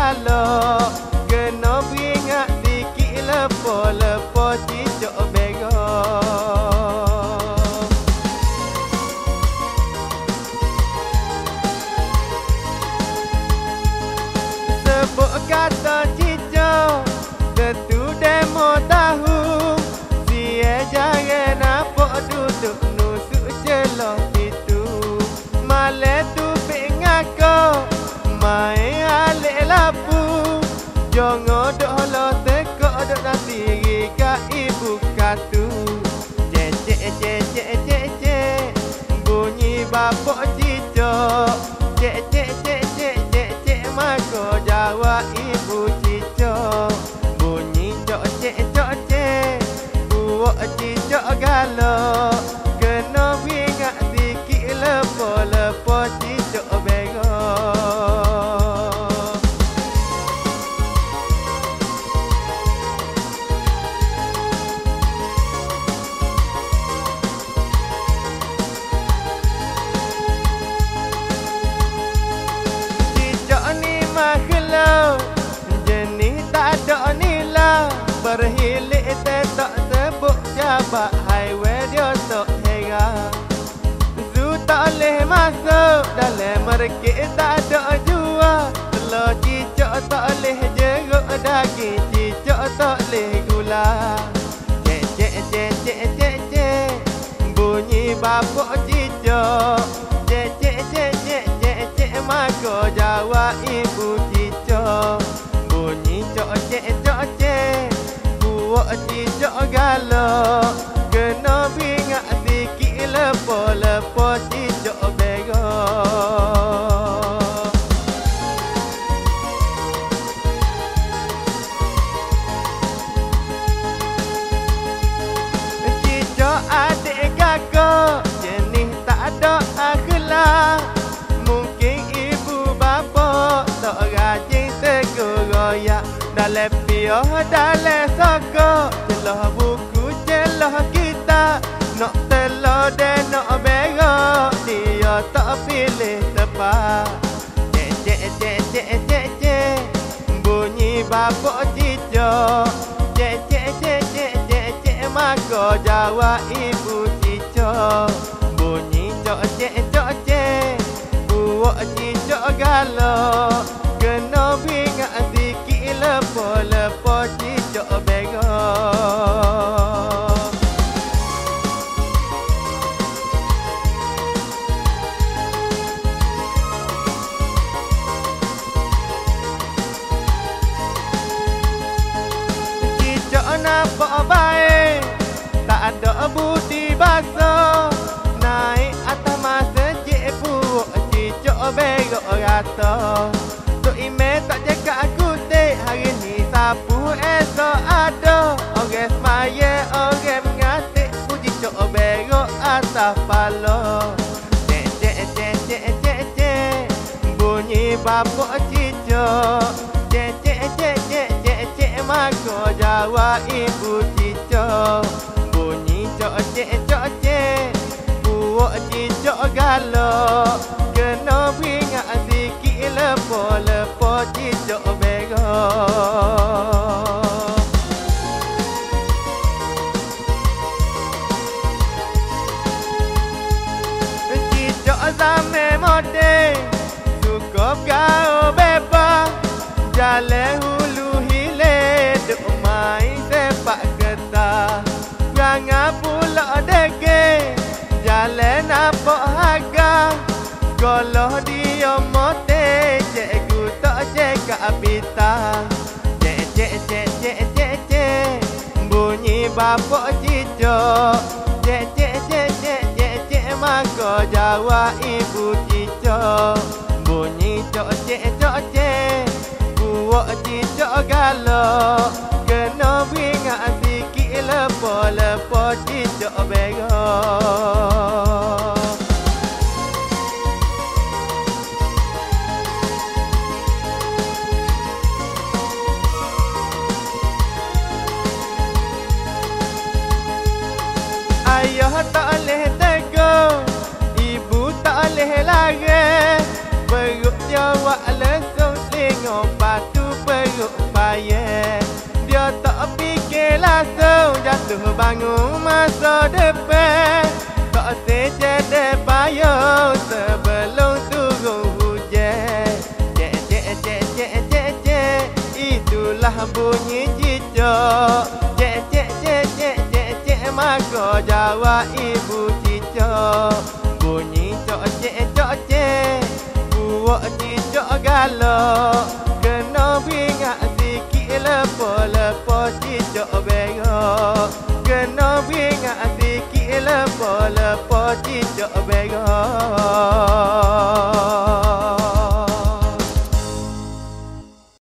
galak. Kena beringat sikit lepo-lepo cicak berok. Sebut kata cicak, tentu demo tahu. Sia jangan nampak duduk nusuk celah itu. Malam tu pengako main alik lapu. Jangan dok lo tekok dok nanti ka ibu katu. Cek cek cek cek cek cek bunyi bapak cicak. Cek cek cek cek cek cek mako jawab ibu cicak. Bunyi cok cek cok cek buat cicak galak. Kena ingat sikit lepo-lepo cicak berok. Makhluk jenis tak ada nilai. Berhilik tak sebut jabat highway dia tak heran. Zu tak boleh masuk dalam merkit tak ada jual. Telur cicak tak boleh jeruk daging cicak tak boleh gula. Cek cek cek cek cek cek bunyi bapak cicak. Cek cek cek cek cek cek mako jawab ibu cicak. Bunyi cok cek cok cek buat cicak galak. Kena ingat sikit lepo-lepo cicak berok. Cicak adik kakak jenis tak ada akhlak. Mungkin ibu bapa tak rajin tegur royak. Dalam piah dalam sokok celah buku celah kita. Nak telur dan nak berok dia tak pilih tepat. Cek cek cek cek cek cek bunyi bapak cicak. Cek cek cek cek cek cek maka jawab ibu cicak. Bunyi cok cek cok cek buat cicak galak. Kena ingat sikit lepo-lepo cicak berok. Cicak nampak baik, tak ada budi basa. Naik atas masjid buat cicak berok rata. Tok email tak jaga aku dek. Hari ni sapu esok ada. Orang semaya orang mengatik puji cicak berok atas pala. Cek cek cek cek cek cek bunyi bapak cicak. Cek cek cek cek cek cek maka jawab ibu cicak. Bunyi cok cek cok cek buat cicak galak. Kena ingat sikit lepo-lepo cicak berok. Cicak zaman moden suka bergaul bebas. Jalan hulu hilir duk main sepak getah. Jangan pula degil jalan nampak harga. Sekolah dia mote cikgu tak cekak pita. Cek cek cek cek cek cek bunyi bapak cicak. Cek cek cek cek cek cek maka jawab ibu cicak. Bunyi cok cek cok cek buat cicak galak. Kena ingat sikit lepo-lepo cicak berok. Ayah tak boleh tegur, ibu tak boleh larang. Perut jawab lesung tengok batu basuh jatuh bangun masa depan. Tak secedek payah sebelum turun hujan. Cek cek cek cek cek cek, itulah bunyi cicak. Cek cek cek cek cek cek, maka jawab ibu cicak. Bunyi cok cek cok cek, buat cicak galak.